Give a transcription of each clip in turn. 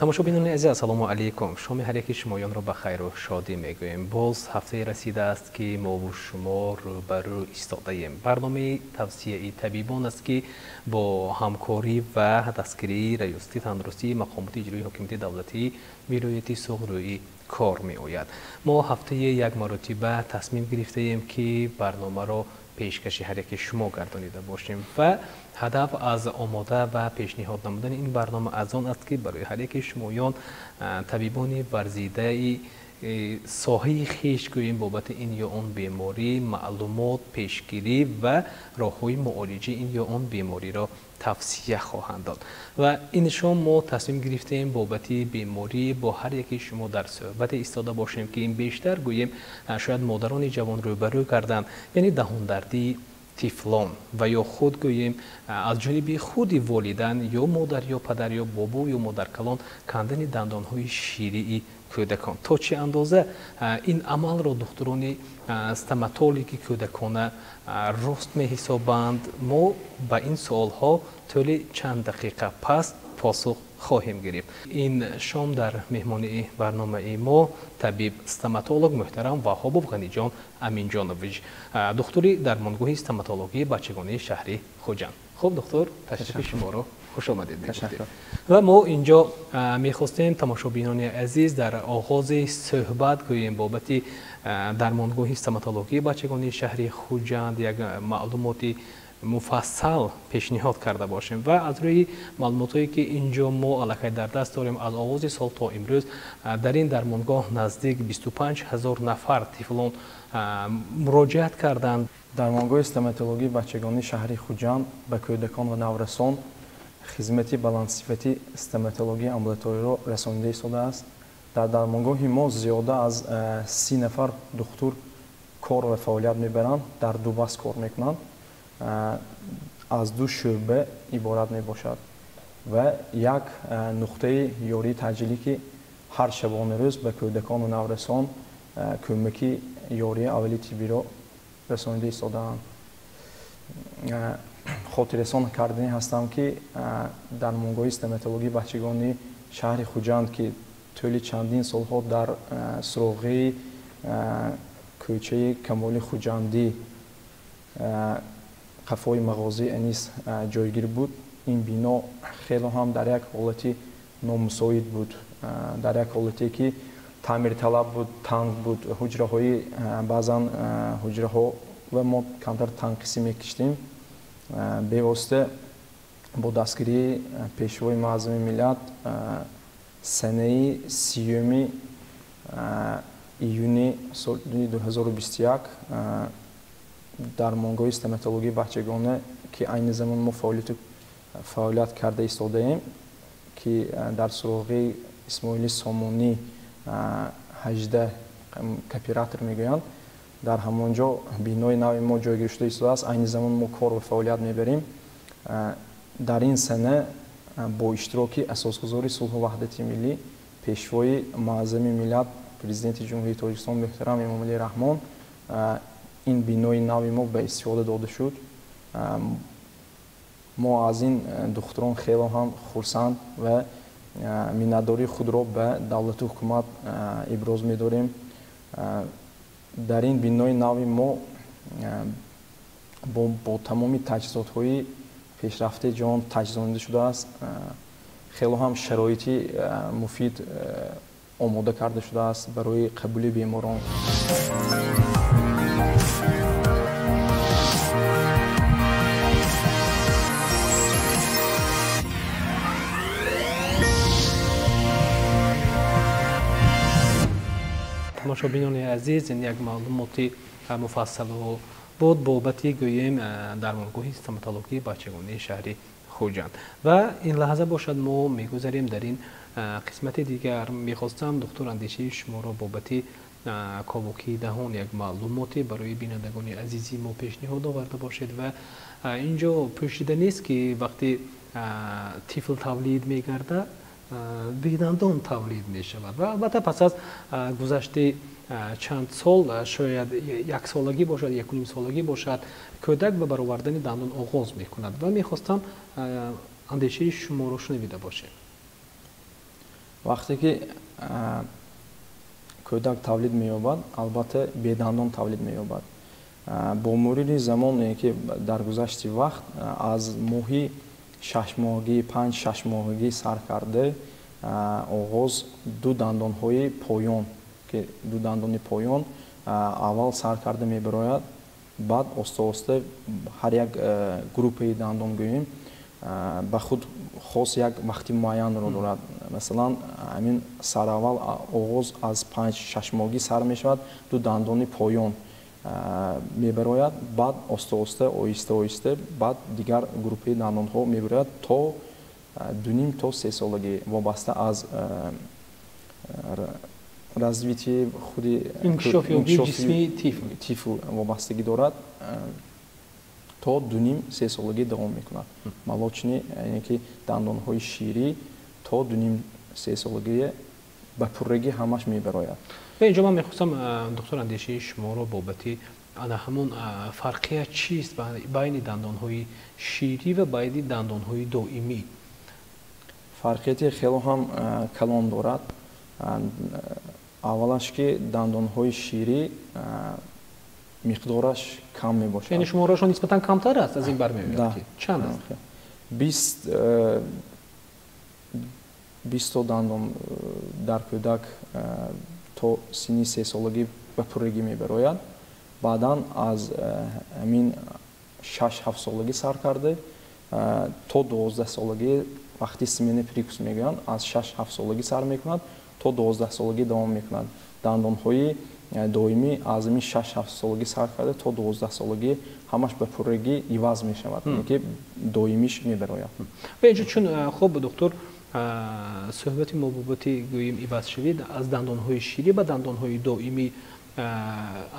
тамошобинони азиз, ассалому алейкум. шоми ҳар яки шумоёнро ба хайру шодӣ мегӯем. боз ҳафтае расидааст ки мову шумо рӯбарӯ истодаем. барномаи тавсияи табибон аст ки бо ҳамкорӣ ва дастгирии раёсати тандурустии мақомоти иҷроии ҳокимияти давлатии вилояти суғрӯӣ кор меояд. мо ҳафтае як маротиба тасмим гирифтаем ки барномаро пешкаши ҳар яки шумо гардонида бошем ва ҳадаф аз омода ва пешниҳод намудани ин барнома аз он аст ки барои ҳар яки шумоён табибони варзидаи соҳаи хеш гӯем бобати ин ё он беморӣ маълумот пешгирӣ ва роҳҳои муолиҷаи ин ё он бемориро тавсия хоҳанд дод. ва ин шом мо тасмим гирифтаем бобати беморӣ бо ҳар яки шумо дар суҳбате истода бошем ки ин бештар гӯем шояд модарони ҷавон рӯбарӯ карданд, яъне даҳондардии тифлон ва ё худ гӯем аз ҷониби худи волидайн ё модар ё падар ё бобо ё модаркалон кандани дандонҳои ширии кӯдакон. то чӣ андоза ин амалро духтурони стоматологи кӯдакона рост меҳисобанд? мо ба ин суолҳо тӯли чанд дақиқа пас посух хоҳем гирифт. ин шом дар меҳмонии барномаи мо табиб стоматолог муҳтарам Ваҳобов Ғаниҷон Аминҷонович, духтури дармонгоҳи стоматологии бачагонаи шаҳри Хуҷанд. хуб духтур, ташрифи шуморо хуш омадед мегуфтем. ва мо инҷо мехостем тамошобинони азиз дар оғози суҳбат гӯем бобати дармонгоҳи стоматологии бачагонаи шаҳри Хуҷанд як маълумоти муфассал пешниҳод карда бошем ва аз рӯи маълумотое ки инҷо мо аллакай дар даст дорем аз оғози сол то имрӯз дар ин дармонгоҳ наздик 25 000 нафар тифлон муроҷиат карданд. дармонгоҳи стоматологии бачагонаи шаҳри Хуҷанд ба кӯдакон ва наврасон хизмати баландсифати стоматологии амбулаториро расонида истодааст. дар дармонгоҳи мо зиёда аз 30 нафар духтур кор ва фаъолият мебаранд, дар ду бас кор мекунанд, аз ду шӯъба иборат мебошад ва як нуқтаи ёрии таъҷилӣ ки ҳар шабонарӯз ба кӯдакону наврасон кӯмаки ёрии аввалии тиббиро расонида истодаанд. хотиррасон кардани ҳастам ки дармонгоҳи стоматологии бачагонаи шаҳри Хуҷанд ки тӯли чандин солҳо дар суроғии кӯчаи Камоли Хуҷандӣ қафои мағозии Анис ҷойгир буд, ин бино хело ҳам дар як ҳолати номусоид буд, дар як ҳолате ки таъмирталаб буд, танг буд, ҳуҷраҳои баъзан ҳуҷраҳо ва мо камтар танқисӣ мекиштем. бевосита бо дастгирии пешвои Муаззами миллат санаи 30 июни соли 2021 дармонгоҳи стоматологии бачагона ки айни замон мо фаъолият карда истодаем ки дар суроғи Исмоили Сомонӣ 18 кооператор мегӯянд, дар ҳамон ҷо бинои нави мо ҷойгир шуда истодааст. айни замон мо кор ва фаъолият мебарем. дар ин сана бо иштироки асосгузори сулҳу ваҳдати миллӣ пешвои Муаззами миллат президенти ҷумҳурии Тоҷикистон муҳтарам Эмомалӣ Раҳмон ин бинои нави мо ба истифода дода шуд. мо аз ин духтурон хело ҳам хурсанд ва миннатдории худро ба давлату ҳукумат иброз медорем. дар ин бинои нави мо бо тамоми таҷҳизотҳои пешрафтаи ҷаҳон таҷҳизонида шудааст. хело ҳам шароити муфид омода карда шудааст барои қабули беморон. тамошобинони азиз, ин як маълумоти муфассалу буд бобати гӯем дармонгоҳи стоматологии бачагонаи шаҳри Хуҷанд. ва ин лаҳза бошад мо мегузарем дар ин қисмати дигар. мехостам духтур андешаи шуморо бобати кобукии даҳон як маълумоте барои бинандагони азизи мо пешниҳод оварда бошед. ва инҷо пӯшида нест ки вақте тифл тавлид мегардад бедандон тавлид мешавад ва албатта пас аз гузашти чанд сол, шояд яксолагӣ бошад, якунимсолагӣ бошад, кӯдак ба баровардани дандон оғоз мекунад ва мехостам андешаи шуморо шунавида бошем. вақте ки кӯдак тавлид меёбад, албатта бедандон тавлид меёбад. бо муриди замоне ки дар гузашти вақт аз моҳи 6 моҳагӣ 5-6 моҳагӣ сар карда оғоз ду дандонҳои поён ки ду дандони поён аввал сар карда мебарояд, баъд оста-оста ҳар як группаи дандон гӯем ба худ хос як вақти муайянро дорад. Масалан, ҳамин сараввал оғоз аз 5-6 моҳагӣ сар мешавад, ду дандони поён мебарояд, баъд оста-оста оҳиста-оҳиста баъд дигар группаи дандонҳо мебарояд то 2.5 то 3 солагӣ, вобаста аз развитие худи инкишофи тифл вобастагӣ дорад, то 2.5-3 солагӣ давом мекунад. молочни, яъне ки дандонҳои ширӣ то 2.5-3 солагӣ ба пуррагӣ ҳамаш мебарояд. اینجا من میخواستم دکتر اندیشه شما رو بابتی همون فرقیت چیست بین دندانهای شیری و بین دندانهای دائمی؟ فرقیتی خیلی هم کلان دارد. اولش که دندانهای شیری مقدارش کم می باشد. یعنی شماره‌شون نسبتاً کمتر است از این برمی‌آید. چند است؟ 20 دندان در کودک то синни 3 солагӣ ба пуррагӣ мебарояд. баъдан аз ҳамин 6-7 солагӣ сар карда то 12 солагӣ вақти смена прикус мегӯянд, аз 6-7 солагӣ сар мекунад то 12 солагӣ давом мекунад. дандонҳои доимӣ аз ҳамин 6-7 солагӣ сар карда то 12 солагӣ ҳамаш ба пуррагӣ иваз мешавад, яъне ки доимиш мебарояд. инҷо чун хуб доктор صحبت ما بابتی گوییم ایواز شوید از دندانهای شیری به دندانهای دائمی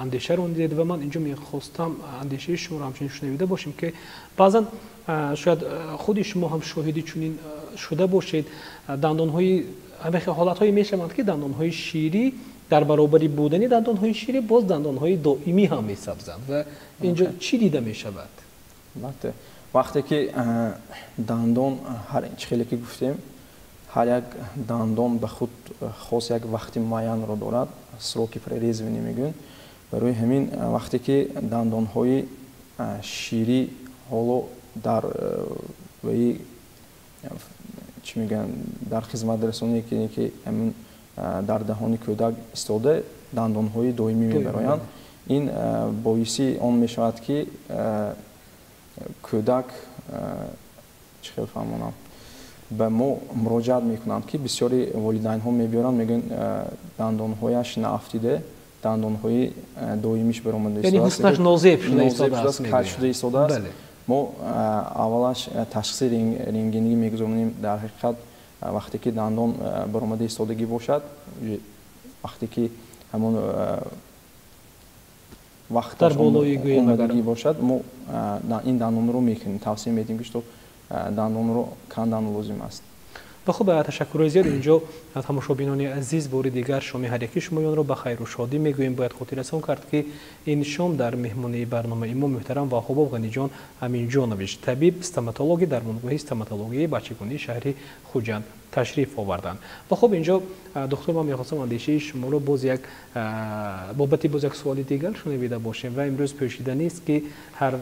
اندیشه رو دید و من اینجا میخواستم اندیشه شما رو همچنین شنیده باشیم که بعضا شاید خود شما هم شاهدی چنین شده باشید دندانهای حالتهایی میشوند که دندانهای شیری در برابری بودنی دندانهای شیری باز دندانهای دائمی هم میسازند و اینجا چی دیده میشود؟ وقتی که دندان هر خیلی که گفتیم ҳар як дандон ба худ хос як вақти муайянро дорад, сроки прорезывания мегӯянд. барои ҳамин вақте ки дандонҳои ширӣ ҳоло дар чӣ мегӯянд дар хизматрасоние ки ҳамин дар деҳони кӯдак истода дандонҳои доимӣ мебароянд, ин боиси он мешавад ки кӯдак чӣ хел фаҳмонам به ما مراجعت میکنند که بسیاری والدین ها میبیارند میگن دندانهایش نافتیده، دندانهای دائمیش برآمده است. یعنی حسنش نازیب شده است، کج شده ایستاده است. ما اولش تشخیص رنگینی میگذاریم. در حقیقت وقتی که دندان برآمده ایستادگی باشد، وقتی که همون وقتش آمدگی باشد، ما این دندان رو میکنیم، توصیه میدیم که تو دندان رو کندن لازم است. و خب تشکر زیاد. اینجا تماشابینان عزیز بار دیگر شام هر یکی شمایان رو به خیر و شادی میگوییم. باید خاطر رسان کرد که این شام در مهمانی برنامه امام محترم و حباب غنی جان امین جانویچ طبیب استماتولوژی در دانشگاه استماتولوژی بچگانی شهر خوجند تشریف آوردند. و خب اینجا دکتر ما می‌خواستم اندیشه شما رو باز یک بابت باز یک سوال دیگر شنیده باشیم و امروز پوشیدنی است که هر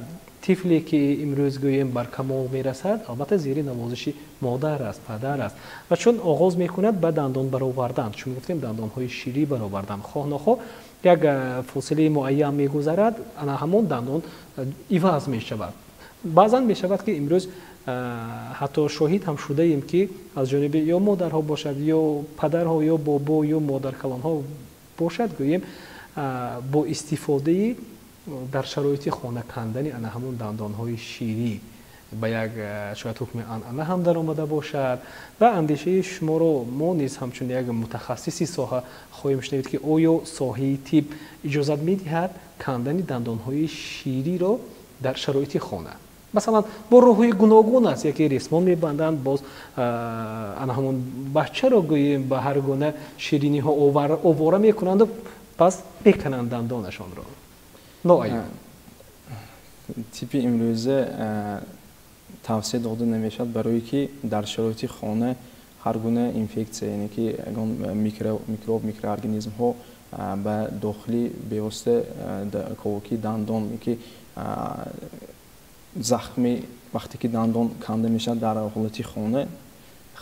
طفلی که امروز گوییم بر کمال میرسد البته زیر نوازش مادر است، پدر است و چون آغاز میکند به دندان برآوردن، چون گفتیم دندانهای شیری برآوردن، خواه نخواه یک فاصله معین میگذرد، انا همون دندان عوض میشود. بعضا میشود که امروز حتی شاهد هم شده ایم که از جانب یا مادرها باشد یا پدرها یا بابا یا مادر کلانها باشد گوییم با استفاده در شرایط خانه کندنی انا همون دندانهای شیری به یک شاید حکم انعنه هم در آمده باشد و اندیشه شما رو ما نیز همچون یک متخصصی ساحه خواهیم شنید که آیا ساحه طب اجازت میدهد کندن دندانهای شیری رو در شرایط خانه؟ مثلا با راه‌های گوناگون است، یکی ریسمان میبندند، باز انا همون بچه رو گوییم به هر گونه شیرینی ها آواره میکنند و پس بکنند دندانشان رو. تیپی امروزه توصیه داده نمیشد برای که در شرایط خانه ҳар гуна инфексия, яъне ки ягон микроб, микроорганизмҳо ба дохили бевосита ковоки дандон ки захми вақте ки дандон канда мешавад дар ҳолати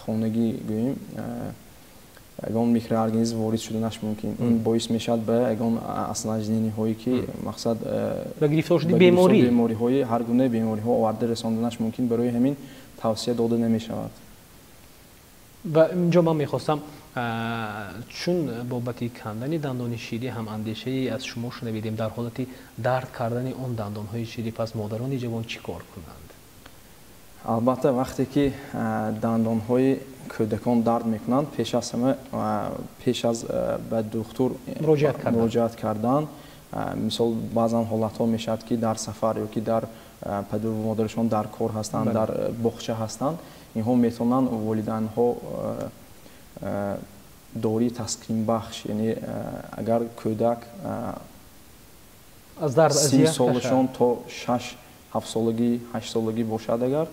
хонагӣ гӯем ягон микроорганизм ворид шуданаш мумкин. Ин боис мешавад ба ягон осложнениҳое ки мақсад ба гирифтор шуди бемориҳои ҳар гуна бемориҳо оварда расонданаш мумкин. Барои ҳамин тавсия дода намешавад. ва инҷо ман мехостам чун бобати кандани дандони ширӣ ҳам андешаи аз шумо шунавидем дар ҳолати дард кардани он дандонҳои ширӣ, пас модарони ҷавон чӣ кор кунанд? албатта вақте ки дандонҳои кӯдакон дард мекунанд, пеш аз ҳама пеш аз ба духтур муроҷиат кардан, мисол баъзан ҳолатҳо мешавад ки дар сафар ёки дар падару модарашон дар кор ҳастанд, дар боғча ҳастанд, инҳо метавонанд волидайнҳо дории таскинбахш, яъне агар кӯдак аз дард 30 солашон то 6-7 солагӣ 8 солагӣ бошад, агар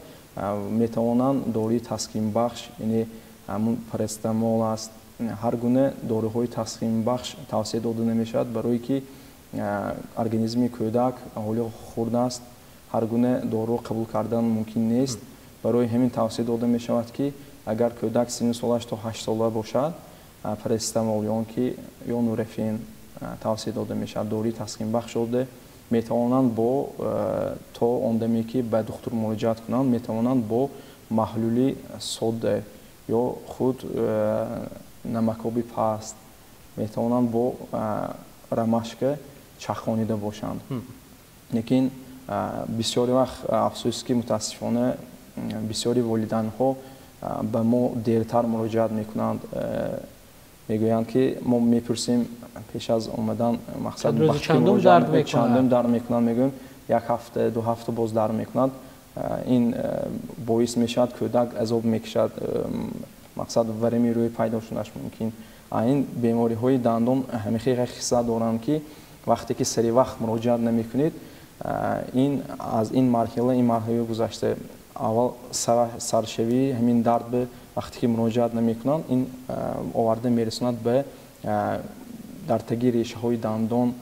метавонанд дории таскинбахш, яъне ҳамун парастамол аст, ҳар гуна доруҳои таскинбахш тавсия дода намешавад, барое ки организми кӯдак ҳоло хурд аст, ҳар гуна дору қабул кардан мумкин нест. барои ҳамин тавсия дода мешавад ки агар кӯдак синни солаш то 8 сола бошад, парастамол ё нурофен тавсия дода мешавад, дории таскинбахш дода метавонанд бо то он даме ки ба духтур муроҷиат кунанд, метавонанд бо маҳлули сода ё худ намакоби паст, метавонанд бо рамашка чахонида бошанд. лекин бисёри вақт афсӯс ки мутаассифона бисёри волидайнҳо ба мо дертар муроҷиат мекунанд, мегӯянд ки мо мепурсем пеш аз омадан мақсад чандум дард мекунад, мегӯем 1 ҳафта 2 ҳафта боз дард мекунад. ин боис мешавад кӯдак азоб мекашад, мақсад варами рӯй пайдо шудаш мумкин. ин бемориҳои дандон ҳамихеле қисса доранд ки вақте ки сари вақт муроҷиат намекунед, ин аз ин марҳила гузашта аввал саршавӣ ҳамин дард ба вақте ки муроҷиат намекунанд, ин оварда мерасонад ба дар таги решаҳои дандон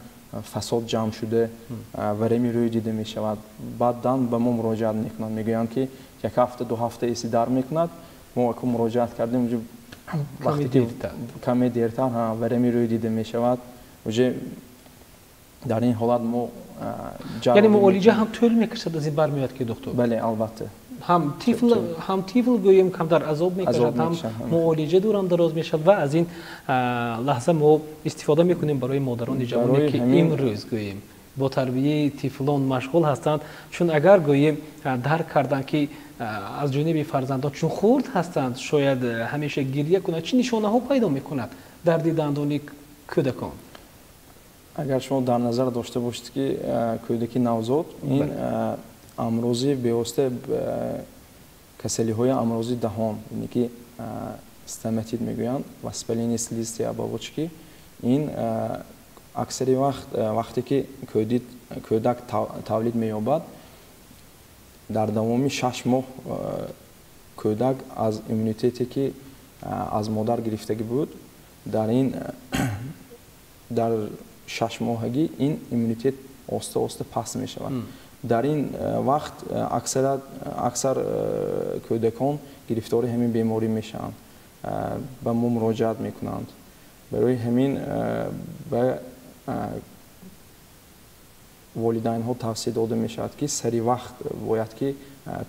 фасод ҷамъ шуда варами рӯй дида мешавад. баъдан ба мо муроҷиат мекунанд, мегӯянд ки 1 ҳафта 2 ҳафта эси дард мекунад, мо ако муроҷиат кардем вақте ки каме дертар варами рӯй дида мешавад, уже дар ин ҳолат мо яъне муолиҷа ҳам тӯл мекашад, аз ин бармеояд ки доктор? бале, албатта. ҳам тифл гӯем камтар азоб мекашад, ҳам муолиҷа дурам дароз мешавад ва аз ин лаҳза мо истифода мекунем барои модарони ҷавоне ки имрӯз гӯем бо тарбияи тифлон машғул ҳастанд, чун агар гӯем дарк кардан ки аз ҷониби фарзандон чун хурд ҳастанд, шояд ҳамеша гирья кунад, чӣ нишонаҳо пайдо мекунад дарди дандони кӯдакон? агар шумо дар назар дошта бошед ки кӯдаки навзод ин амрози бевосита касалиҳои амрози даҳон, яъне ки стоматит мегӯянд, воспаление слизистой оболочки, ин аксари вақте ки кӯдак тавлид меёбад, дар давоми 6 моҳ кӯдак аз иммунитете ки аз модар гирифтагӣ буд, дар 6 моҳагӣ ин иммунитет оста оста паст мешавад. дар ин вақт аксар кӯдакон гирифтори ҳамин беморӣ мешаванд, ба мо муроҷиат мекунанд. барои ҳамин ба волидайнҳо тавсия дода мешавад ки сари вақт бояд ки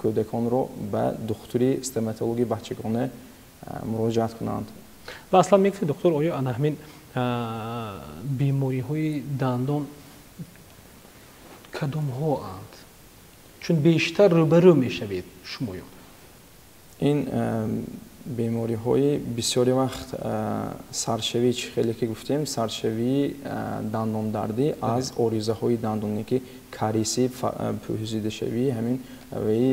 кӯдаконро ба духтури стоматологи бачагона муроҷиат кунанд. ва аслан мегӯфед доктор, оё ана ҳамин бемориҳои дандон кадомҳоанд, чун бештар рӯбарӯ мешавед шумоён? ин бемориҳои бисёри вақт саршавӣ, чӣ хеле ки гуфтем, саршавии дандондардӣ аз оризаҳои дандоне ки кариси пӯҳизидашавӣ, ҳамин ваи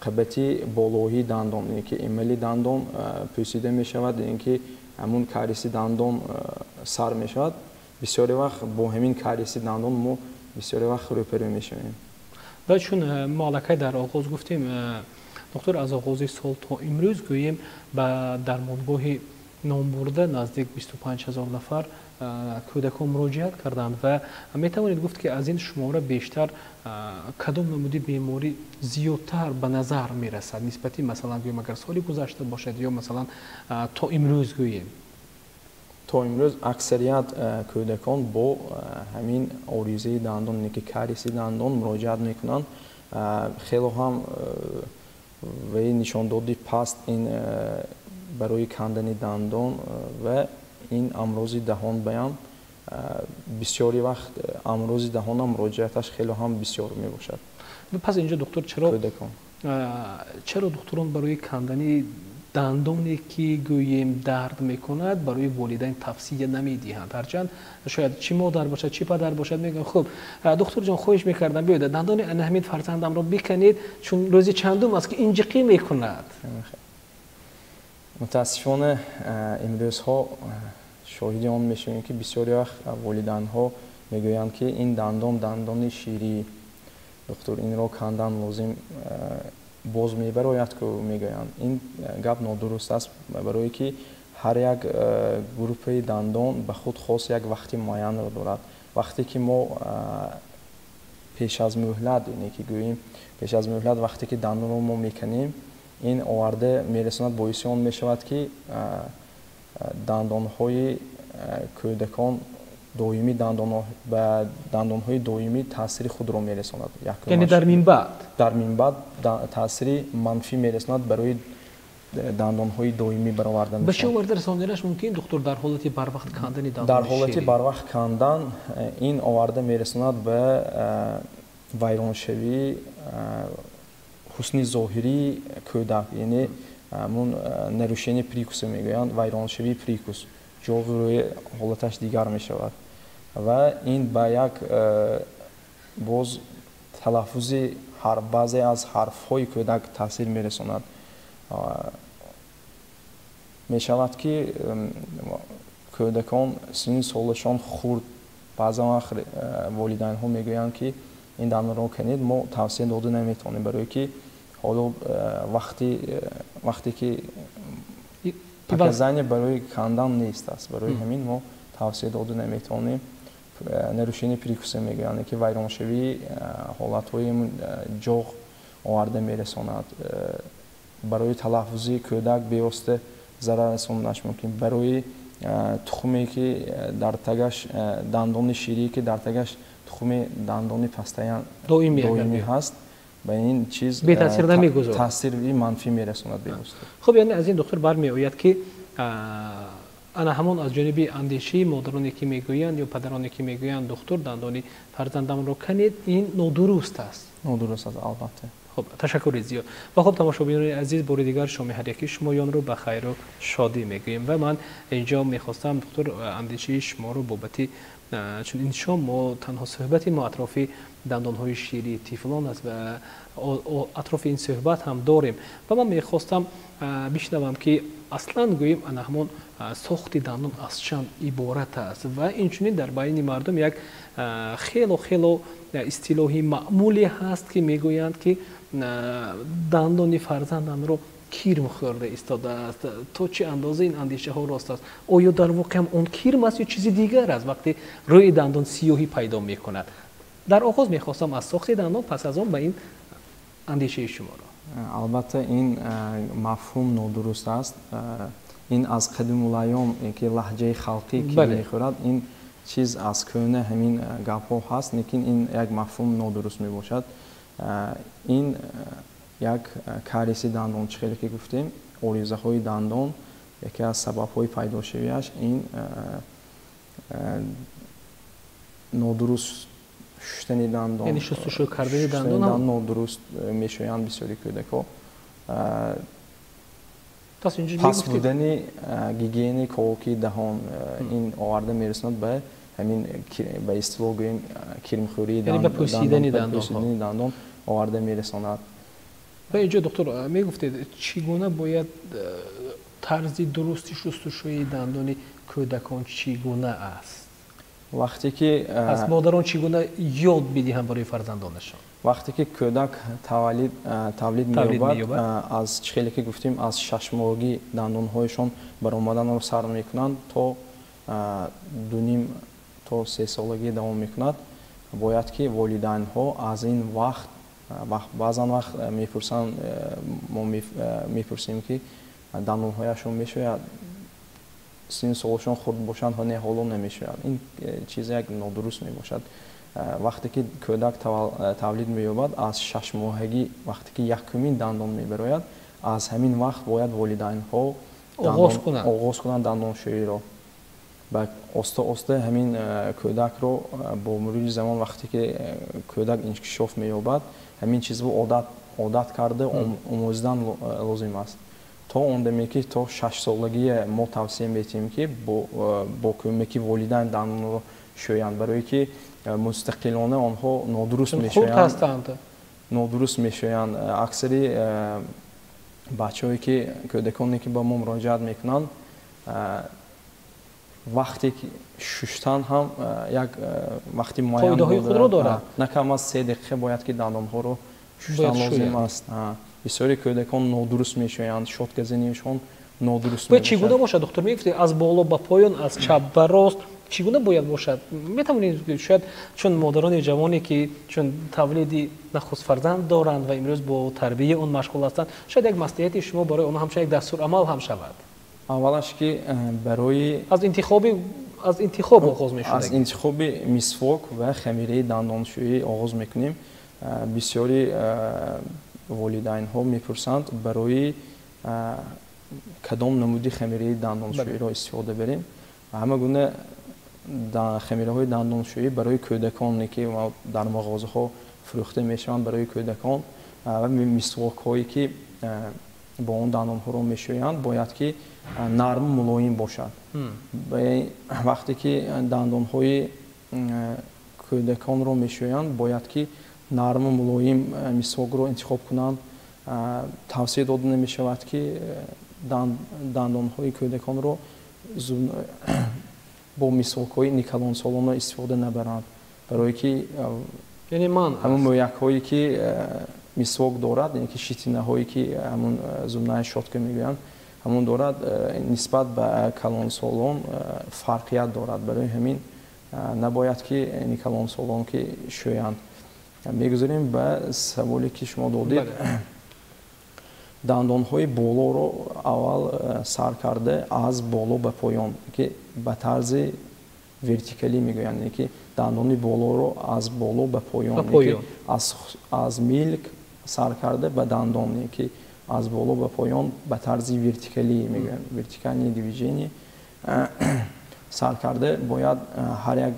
қабати болоии дандон, яъне ки эмали дандон пӯсида мешавад, яъне ки ҳамун кариси дандон сар мешавад. бисёри вақт бо ҳамин кариси дандон мо бисёри вақт рӯпарӯ мешавем. ва чун мо аллакай дар оғоз гуфтем دکتر از آغاز سال تا امروز گوییم به درمانگاه نامبرده نزدیک 25,000 نفر کودکان مراجعت کردند و می توانید گفت که از این شماره بیشتر کدام نمودی بیماری زیادتر به نظر می رسد نسبتی مثلا گوییم اگر سالی گذشته باشد یا مثلا تا امروز گوییم؟ تا امروز اکثریت کودکان با همین آریزه دندان که کاریس دندان مراجعت میکنند. خیلی هم و نشان دادی پست این برای کندن دندان و این امراض دهان بیان بسیاری وقت امراض دهان هم مراجعتش خیلی هم بسیار می باشد. پس اینجا دکتر چرا دکتران برای کندن دندانی که گوییم درد میکند برای والدین توصیه نمیدهند؟ هرچند شاید چی مادر باشد چی پدر باشد میگن خب دکتر جان خواهش میکردم بیاید دندان همین فرزندم را بکنید چون روزی چندم است که اینجقی میکند. متاسفانه امروزها شاهد آن میشویم که بسیاری وقت والدین ها میگویند که این دندان شیری دکتر این را کندن لازم باز میبراید که میگویند این گپ نادرست است برای که هر یک گروپ دندان به خود خاص یک وقتی معین را دارد. وقتی که ما پیش از مهلت اینه که گوییم پیش از مهلت وقتی که دندان رو ما میکنیم این آورده میرساند باعث آن میشود که دندانهای کودکان دائمی به دندانهای دائمی تاثیر خود را میرساند. یعنی در من بعد تاثیر منفی میرساند برای دندانهای دائمی برآوردن. به چه آورده رساندنش ممکن دکتر در حالت بر وقت کندن دندان در حالت بر وقت کندن این آورده میرساند به ویرانشوی حسن ظاهری کودک یعنی همون نروشنی پریکوس میگویند ویرانشوی پریکوس جو روی حالتش دیگر میشود و این با یک باز تلفظ بعضی از حرفهای کودک تاثیر میرساند. میشود که کودکان سن سالشان خورد بعضی وقت والدین ها میگویند که این دندان رو کنید ما توصیه داده نمیتونیم برای که حالا وقتی که پکزنی برای کندن نیست است برای همین ما توصیه داده نمیتونیم. نروشنی پریکوس میگویند که ویرانشوی حالتهای جوغ آورده میرساند برای تلفظ کودک بیوسته ضرر رساندنش ممکن برای تخمی که در تگش دندان شیری که در تگش تخم دندان پسته‌ای دائمی هست به این چیز تاثیر منفی میرساند بیوسته. خب یعنی از این دکتر برمیآید که انا همون از جانب اندیشه مادرانی که میگویند یا پدرانی که میگویند دکتر دندان فرزندم رو کنید این نادرست است. نادرست است البته. خب تشکر زیاد. و خب تماشاگران عزیز بار دیگر شما هر یکی شمایان رو به خیر و شادی میگوییم و من اینجا میخواستم دکتر اندیشه شما رو بابت چون این شام ما تنها صحبتی ما اطراف دندانهای شیری تیفلان است و اطراف این صحبت هم داریم و من میخواستم بشنوم که اصلا گوییم انا همون ساخت دندان از چند عبارت است و اینچنین در بین مردم یک خیلی اصطلاحی معمولی هست که میگویند که دندان فرزندم رو کیرم خورده ایستاده است. تو چه اندازه این اندیشه ها راست است؟ آیا در واقع هم اون کیرم است یا چیزی دیگر است وقتی روی دندان سیاهی پیدا می کند؟ در آغاز میخواستم از ساخت دندان پس از آن به این اندیشه شما را. البته این مفهوم نادرست است. این از قدیم الایام که لهجه خلقی که میخورد این چیز از کونه همین گپ ها هست لیکن این یک مفهوم نادرست می باشد. این یک کاریس دندان چخیلی که گفتیم آریزه های دندان یکی از سبب های پیدا شویش این نادرست شستن دندان یعنی شستشو کردن دندان نادرست میشویند بسیاری کودک ها. پس بودن گیگینی کاوکی دهان این آورده میرسند به همین به اصطلاح گوییم کریمخوری یعنی به پوسیدن دندان آورده میرساند. و اینجا دکتر میگفتید چگونه باید طرز درستی شستشوی دندان کودکان چگونه است؟ وقتی که از مادران چگونه یاد بدهند برای فرزندانشان؟ وقتی که کودک تولید می‌یابد از چخیلی که گفتیم از 6 ماهگی دندان‌هایشان برآمدن رو سر می‌کنند تا 2.5 تا 3 سالگی دوام می‌کند. باید که والدین‌ها از این وقت بعضا وقت می‌پرسند، ما می‌پرسیم که دندان‌هایشون می‌شوید سن سالشون خورد باشند ها نه حالا نمی‌شوید. این چیز یک نادرست میباشد. وقتی که کودک تولید می‌یابد از 6 ماهگی وقتی که یکمین دندان می‌براید از همین وقت باید والدین‌ها آغاز کنند دندانشویی را. و آسته همین کودک رو با مرور زمان وقتی که کودک انکشاف می‌یابد همین چیز رو عادت کرده آموزیدن لازم است. تا اون دمی که تا 6 سالگی ما توصیه می‌کنیم که با کمک والدین دندان رو شویند، برای که مستقلانه آنها نادرست می‌شویند. نادرست می‌شویند. اکثری بچه‌هایی که کودکانی که با ما مراجعت می‌کنند وقتی که شستن هم یک وقتی معین بوده نه کم از 3 دقیقه باید که دندان‌ها رو شستن لازم است. بسیاری کودکان نادرست می‌شویند، شاتگزینیشون نادرست می‌شود. چگونه باشد دکتر می‌گفتی از بالا به پایان از چپ به راست چگونه باید باشد؟ می‌توانید شاید چون مادران جوانی که چون تولید نخست فرزند دارند و امروز با تربیت اون مشغول هستند شاید یک مصلحت شما برای اونها همچنین یک دستور عمل هم شود. اولش که برای از انتخاب آغاز می‌شود. از انتخاب مسواک و خمیره دندانشویی آغاز می‌کنیم. بسیاری والدین‌ها می‌پرسند برای کدام نمودی خمیره دندانشویی را استفاده بریم. همه گونه خمیره‌های دندانشویی برای کودکانی که در مغازه‌ها فروخته می‌شوند برای کودکان و مسواک‌هایی که با اون دندان‌ها رو می‌شویند باید که نرم ملایم باشد. وقتی که دندان‌های کودکان رو می‌شویند باید که نرم ملایم مسواک رو انتخاب کنند. توصیه داده نمی‌شود که دندان‌های کودکان رو با مسواک‌های نیکلون سالون استفاده نبرند، برای که یعنی من همون مویک‌هایی که مسواک دارد، یعنی که شیطینه‌هایی که همون زمینه شاتکه میگویند همون دارد نسبت به کلون سالون فرقیت دارد. برای همین نباید که نیکلون سالون که شویند. میگذاریم به سوالی که شما دادید. دندان‌های بالا رو اول سر کرده از بالا به پایان که به طرز ورتیکالی میگویند، یعنی که دندان بالا رو از بالا به پایان، یعنی که از میلک سر کرده به دندان که از بالا به پایان به طرز ورتیکالی میگویند، ورتیکالی دیویژنی سر کرده باید هر یک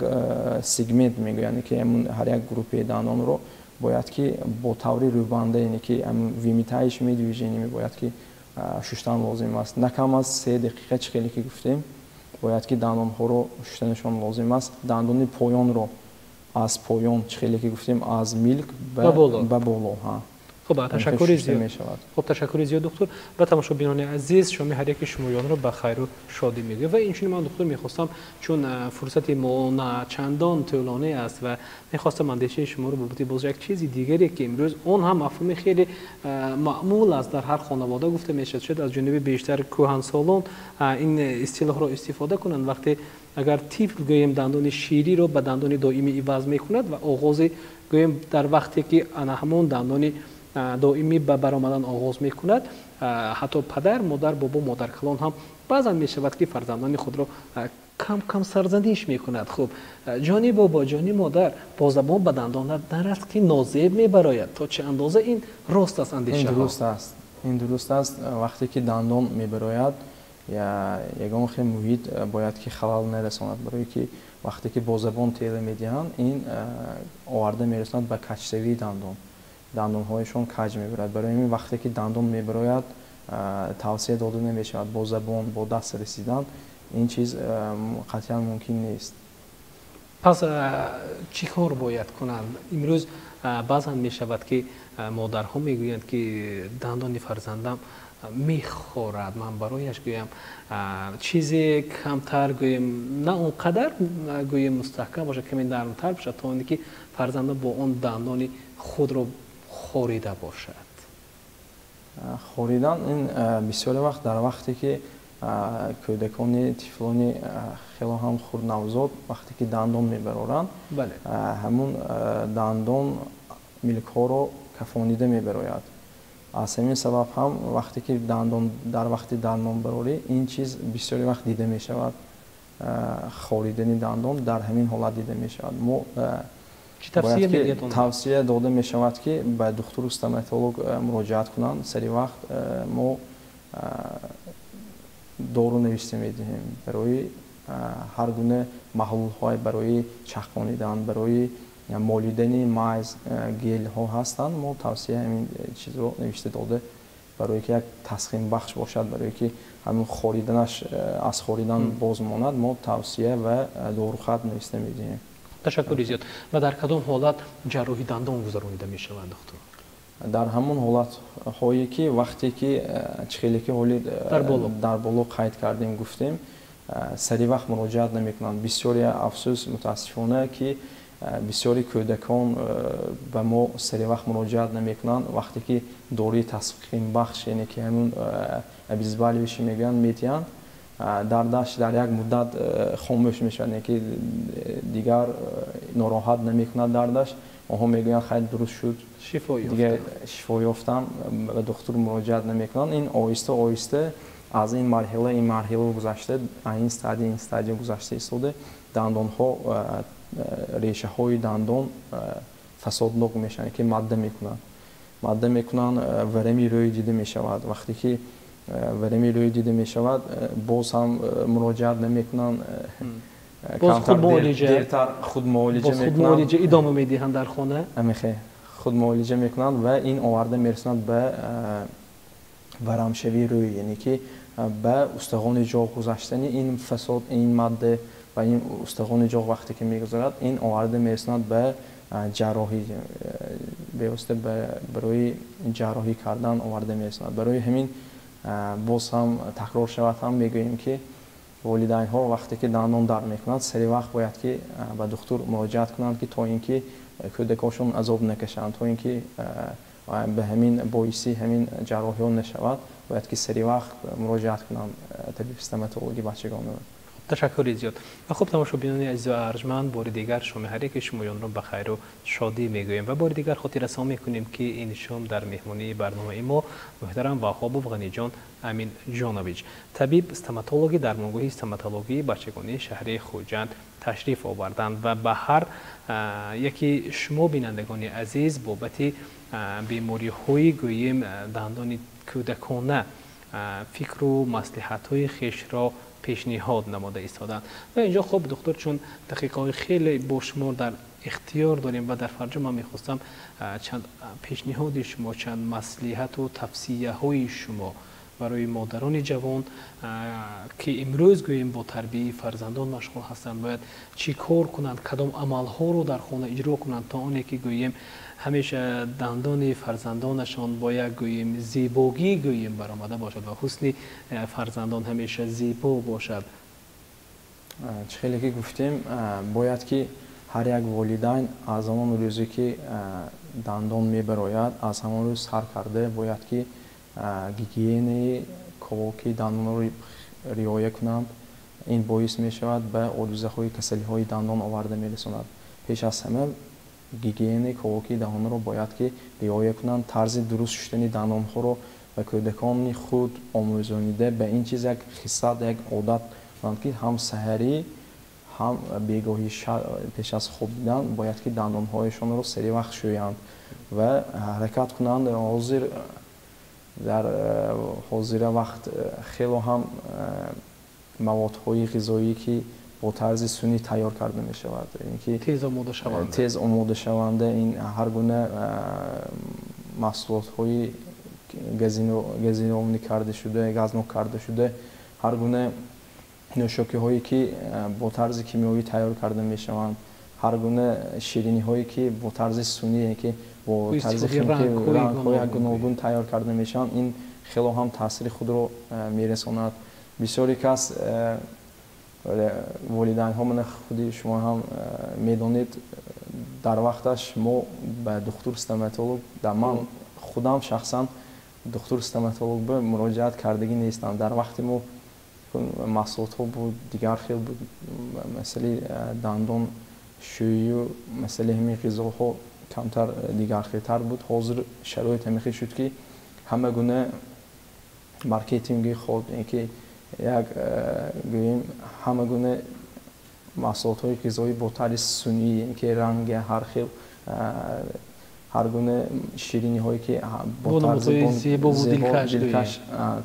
سگمنت میگویند که هر یک گروپ دندان رو باید که با طوری روبنده، یعنی که ویمیتایش میدویژنی باید که شستن لازم است. نه کم از 3 دقیقه چخیلی که گفتیم باید که دندان ها رو شستنشون لازم است. دندان پایان رو از پایان چخیلی که گفتیم از میلک به بالا. خب تشکر زیاد. خب تشکر زیاد دکتر. و تماشاگران عزیز شما هر یک شمایان رو به خیر و شادی میگه. و اینجوری من دکتر میخواستم چون فرصت ما نه چندان طولانی است و میخواستم اندیشه شما رو بابت باز یک چیزی دیگری که امروز اون هم مفهوم خیلی معمول است در هر خانواده گفته میشه، شاید از جانب بیشتر کهنسالان این اصطلاح رو استفاده کنند وقتی اگر طفل گویم دندان شیری رو به دندان دائمی عوض میکند و آغاز گویم در وقتی که همون دندان دائمی به برآمدن آغاز میکند، حتی پدر، مادر، بابا، مادر کلان هم بعضا میشود که فرزندان خود را کم کم سرزنش میکند. خب جانی بابا، جانی مادر، با زبان به دندان درست که نازیب میبراید تا چه اندازه این راست است اندیشه ها؟ این درست است. وقتی که دندان میبراید یگان خیلی محیط باید که خلال نرساند، برای که وقتی که با زبان تیره میدهند این آورده میرساند به کجسوی دندان هایشون کج میبرد. برای این وقتی که دندان میبراید توصیه داده نمیشود با زبان با دست رسیدن، این چیز قطعا ممکن نیست. پس چی کار باید کنند؟ امروز بعضا میشود که مادرها میگویند که دندان فرزندم میخورد، من برایش گویم چیزی کمتر گویم، نه اونقدر گویم مستحکم باشه، کمی نرمتر باشه تا اینکه فرزنده با اون دندان خود رو خوریده باشد. خوریدن این بسیاری وقت در وقتی که کودکانی طفلانی خیلی هم خورد نوزاد وقتی که دندان میبرورن، بله. همون دندان ملک ها رو کفانیده میبراید. از همین سبب هم وقتی که دندان در وقتی دندان بروری این چیز بسیاری وقت دیده می شود، خوریدن دندان در همین حالت دیده می شود. ما توصیه داده می شود که به دکتر استوماتولوژ مراجعت کنند. سری وقت ما دارو نوشته می دهیم برای هر گونه محلول های برای چرخانیدن، برای مالیدن مایز گل ها هستند. ما توصیه همین چیز رو نوشته داده برای که یک تسخین بخش باشد، برای که همین خوریدنش از خوریدن باز ماند. ما توصیه و دارو خط نوشته میدیم. تشکر زیاد. و در کدام حالت جراحی دندان گذرانیده می شود دکتر؟ در همون حالت هایی که وقتی که خیلی که حالی در بالا قید کردیم گفتیم سری وقت مراجعت نمیکنند. بسیاری افسوس متاسفانه که بسیاری کودکان به ما سری وقت مراجعت نمیکنند. وقتی که دوری تسخین بخش یعنی که همون ابیزبالیش میگن میتیان دردش در یک مدت خاموش میشه، یعنی که دیگر ناراحت نمیکنه دردش. آنها میگن خیلی درست شد، دیگه شفا یافتم، به دکتر مراجعت نمیکنن. این آهسته آهسته از این مرحله گذشته، این استادی گذشته ایستاده، دندان ها ریشه های دندان فسادناک میشن که ماده میکنن ورمی روی دیده میشود. وقتی که ورمی روی دیده میشود باز هم مراجعت نمیکنن، باز خود معالجه ادامه میدهند در خانه. خود معالجه میکنند و این آورده میرسند به ورمشوی روی، یعنی که به استخوان جاغ گذشتن این فساد این ماده و این استخوان جاغ وقتی که میگذارد این آورده میرسند به جراحی، بیوسته برای جراحی کردن آورده میرسند. برای همین باز هم تکرار شود هم میگوییم که والدین ها وقتی که دندان درد میکنند سری وقت باید که به دکتر مراجعت کنند که تا اینکه کودکاشون عذاب نکشند، تا اینکه به همین باعثی همین جراحی ها نشود باید که سری وقت مراجعت کنند طبیب استوماتولوژی بچگان. تشکر زیاد. و خب تماشاگران عزیز و ارجمند، بار دیگر شما هر یک شمایان را بخیر و شادی میگوییم و بار دیگر خاطر رسانی میکنیم که این شام در مهمانی برنامه ما محترم وهاب غنی جان امین جانویچ طبیب استوماتولوژی در درمانگاه استوماتولوژی بچگانی شهر خوجند تشریف آوردند و به هر یکی شما بینندگان عزیز بابت بیماری های گوییم دندان کودکانه فکر و مصلحت های خویش را پیشنهاد نموده ایستادند. و اینجا خب دکتر چون دقیقه خیلی بشمار در اختیار داریم و در فرجه من میخواستم چند پیشنهاد شما، چند مصلحت و توصیه های شما برای مادران جوان که امروز گوییم با تربیت فرزندان مشغول هستند باید چی کار کنند، کدام عمل ها رو در خانه اجرا کنند تا اونی که گوییم همیشه دندان فرزندانشان باید گوییم زیباگی گوییم برآمده باشد و حسن فرزندان همیشه زیبا باشد. خیلی که گفتیم باید که هر یک والدین از همان روزی که دندان میبراید از همان روز سر کرده باید که گیگین کواکی دندان رو رعایت کنند. این باعث می شود به آلوده های کسلی های دندان آورده می رساند. پیش از همه گیگین کواکی دندان رو باید که رعایت کنند. طرز درست شستن دندان ها رو به کودکان خود آموزانیده به این چیز یک خصلت یک عادت کنند که هم سحری هم بیگاهی پیش از خواب دیدن باید که دندان هایشان رو سری وقت شویند و حرکت کنند. در حاضر وقت خیلی هم موادهای غذایی که با طرز سنی تیار کرده می شود، اینکه تیز آماده شونده، این هر گونه محصولات های گزینه‌آموزی کرده شده، گازنوک کرده شده، هر گونه نوشاکی هایی که با طرز کیمیایی تیار کرده می شوند، هر گونه شیرینی هایی که با طرز سنی که با طرز خیمیکی رنگ های گوناگون تیار کرده میشن، این خیلی هم تاثیر خود رو میرساند. بسیاری کس والدین ها من خودی شما هم میدونید در وقتش ما به دکتر استوماتولوگ در من خودم شخصا دکتر استوماتولوگ به مراجعت کردگی نیستم. در وقتی ما محصولات ها بود دیگر خیلی بود مسئله دندان شویی و مسئله همین غذاها کمتر دیگر خیلی بود. حاضر شرایط همیشه شد که همه گونه مارکتینگی خود اینکه یک گوییم همه گونه محصولات های غذایی با طریق سنی اینکه رنگ هر خیل هر گونه شیرینی هایی که با طرز زیبا و دلکش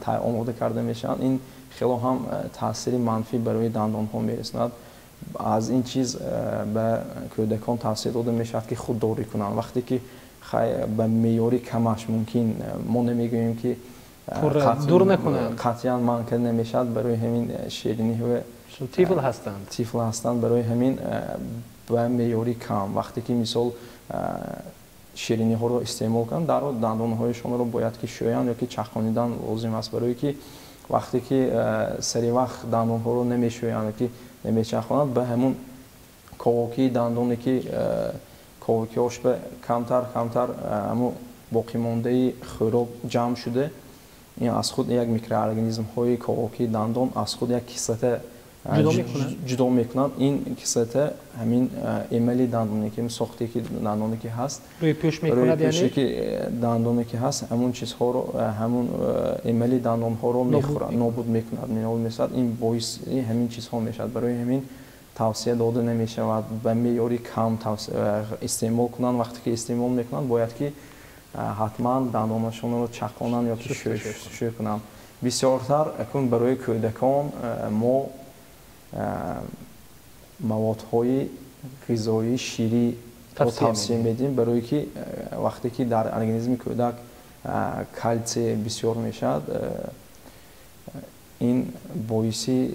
آماده کرده میشن این خیلی هم تاثیر منفی برای دندان ها میرساند. از این چیز به کودکان توصیه داده میشد که خودداری کنند. وقتی که به معیار کمش ممکن ما نمیگوییم که دور نکنند قطعا ممکن نمیشد برای همین شیرینی ها طفل هستند برای همین به معیار کم وقتی که مثال شیرینی ها رو استعمال کنند در دندان هایشان رو باید که شویند یا که چخانیدن لازم است برای که وقتی که سری وقت دندان ها رو نمیشویند که نمیچخانند به همون کاواکی دندانی که کاواکی هاش به کمتر همون باقی مانده خوراک جمع شده این از خود یک میکروارگانیسم های کاواکی دندان از خود یک کیسته جدا میکنند. این کیسته همین ایملی دندانی که ساخته که دندانی که هست روی پوش میکنه یعنی که دندانی که هست همون چیزها رو همون ایملی دندان ها رو میخورد نابود میکند مثلا این باعث همین چیزها میشد. برای همین توصیه داده نمیشه و به معیار کم استعمال کنند. وقتی که استعمال میکنند باید که حتما دندانشون رو چکانند یا که شوی کنند. بسیارتر اکنون برای کودکان ما موادهای غذایی شیری توصیه میدیم برای که وقتی که در ارگانیسم کودک کلسیم بسیار میشد این باعثی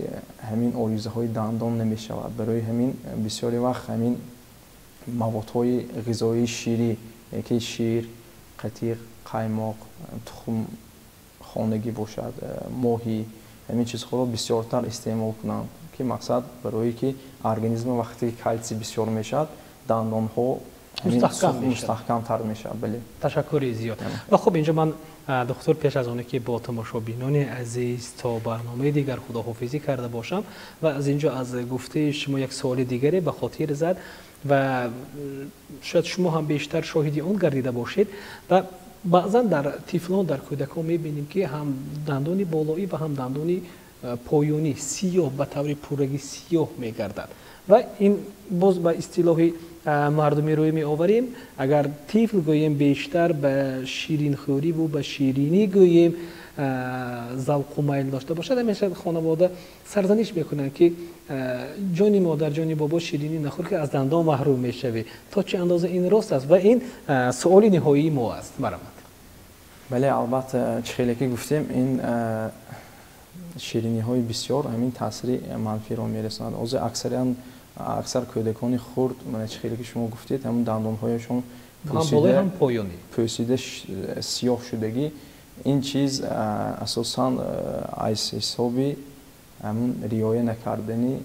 همین آریزه های دندان نمیشود. برای همین بسیاری وقت همین موادهای غذایی شیری که شیر، قطیق، قایماق، تخم خانگی باشد، ماهی همین چیزها رو بسیارتر استعمال کنند که مقصد برای که ارگانیسم وقتی کلسیم بسیار میشد دندان ها مستحکم تر میشه. بله تشکر زیاد. و خب اینجا من دکتر پیش از آنه که با تماشابینان عزیز تا برنامه دیگر خداحافظی کرده باشم و از اینجا از گفته شما یک سوال دیگری به خاطر زد و شاید شما هم بیشتر شاهدی اون گردیده باشید و بعضا در طفلان در کودکان میبینیم که هم دندان بالایی و هم دندان پایانی سیاه به طور پورگی سیاه میگردد و این باز به اصطلاح مردمی روی می آوریم. اگر طفل گوییم بیشتر به شیرین خوری و به شیرینی گوییم ذوق و میل داشته باشد همیشه خانواده سرزنش میکنن که جانی مادر جانی بابا شیرینی نخور که از دندان محروم میشوی. تا چه اندازه این راست است و این سوال نهایی ما است برام. بله البته خیلی که گفتیم این شیرینی های بسیار همین تاثیر منفی را میرساند. اکثر کودکان خرد من خیلی که شما گفتید همون دندان هایشون پوسیده سیاه شدگی این چیز اساساً از حسابی همون رعایت نکردنی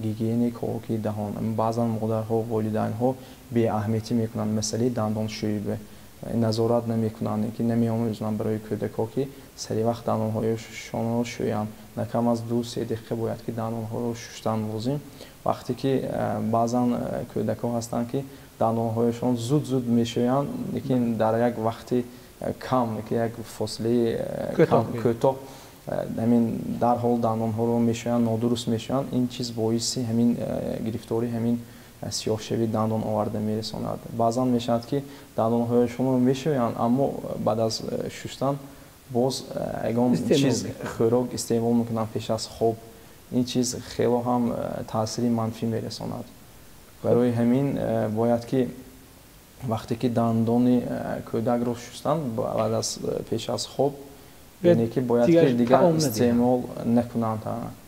گیگینی کاواکی دهان بعضا مادرها و والدین ها بی اهمیتی میکنن مسئله دندان شویی به نظارت نمیکنن که نمیآموزن برای کودک‌ها که سری وقت دندان هایشان رو شویند. نکم از 2-3 دقیقه باید که دندان ها رو شستن لازم. وقتی که بعضا کودک‌ها هستند که دندان هایشان زود میشویند لیکن در یک وقتی کم که یک فاصله کوتاه همین در حال دندان ها رو میشویند نادرست میشویند. این چیز باعث همین گرفتاری همین سیاه شوی دندان آورده میرساند. بعضا میشود که دندان هایشون رو میشویند اما بعد از شستن باز اگه چیز خوراک استعمال میکنن پیش از خواب این چیز خیلی هم تاثیر منفی میرساند. برای همین باید که وقتی که دندان کودک رو شستن پیش از خواب یعنی که باید که دیگر استعمال نکنند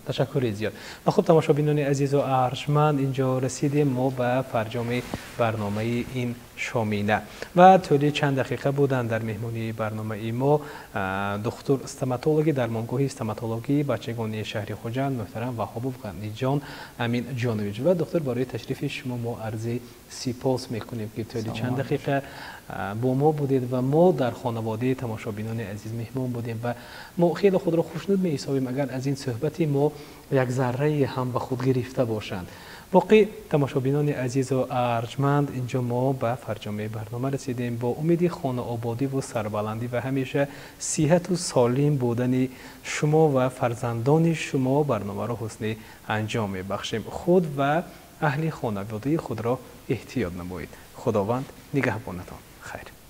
تشکر زیاد. خب تماشابینان عزیز و ارجمند، اینجا رسیدیم ما به فرجام برنامه این شامینه و طولی چند دقیقه بودن در مهمونی برنامه ما دکتر استماتولوژی درمانگاه استماتولوژی بچگانی شهر خوجند محترم وهاب قندی جان امین جانویچ و دکتر برای تشریف شما ما عرض سپاس میکنیم که طولی چند دقیقه با ما بودید و ما در خانواده تماشابینان عزیز مهمان بودیم و ما خیلی خود را خوشنود می حسابیم اگر از این صحبتی ما یک ذره هم به خود گرفته باشند. باقی تماشابینان عزیز و ارجمند، اینجا ما به فرجام برنامه رسیدیم با امید خانه آبادی و سربلندی و همیشه صحت و سالم بودن شما و فرزندان شما برنامه را حسن انجام میبخشیم. خود و اهل خانواده خود را احتیاط نمایید. خداوند نگهبانتان. خیر.